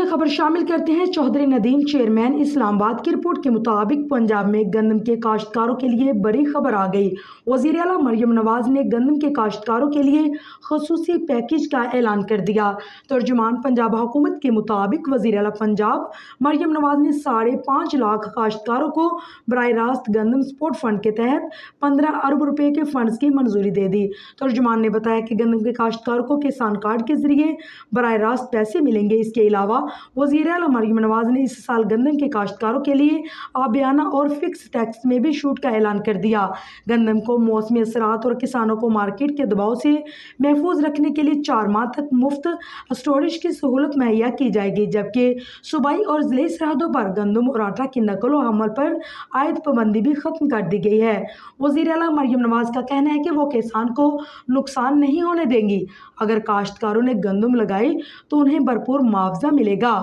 खबर शामिल करते हैं। चौधरी नदीम चेयरमैन इस्लामाबाद की रिपोर्ट के मुताबिक पंजाब में गंदम के काश्तकारों के लिए बड़ी खबर आ गई। वज़ीर आला मरियम नवाज ने गंदम के काश्तकारों के लिए खसूसी पैकेज का ऐलान कर दिया। तर्जुमान पंजाब हुकूमत के मुताबिक वज़ीर आला पंजाब मरियम नवाज ने 5.5 लाख काश्तकारों को बराह रास्त गंदम सपोर्ट फंड के तहत 15 अरब रुपए के फंड्स की मंजूरी दे दी। तर्जुमान ने बताया कि गंदम के काश्तकारों को किसान कार्ड के जरिए बराह रास्त पैसे मिलेंगे। इसके अलावा वज़ीर आला मरियम नवाज ने इस साल गंदम के काश्तकारों के लिए आबियाना और फिक्स टैक्स में भी छूट का ऐलान कर दिया। गंदम को मौसमी असरात और किसानों को मार्केट के दबाव से महफूज रखने के लिए 4 माह तक मुफ्त स्टोरेज की सहूलत मुहैया की जाएगी, जबकि सूबाई और ज़िले सरहदों पर गंदम और आटा की नकल व हमल पर आयद पाबंदी भी खत्म कर दी गई है। वज़ीर आला मरियम नवाज का कहना है कि वो किसान को नुकसान नहीं होने देंगी। अगर काश्तकारों ने गंदम लगाई तो उन्हें भरपूर मुआवजा मिलेगा।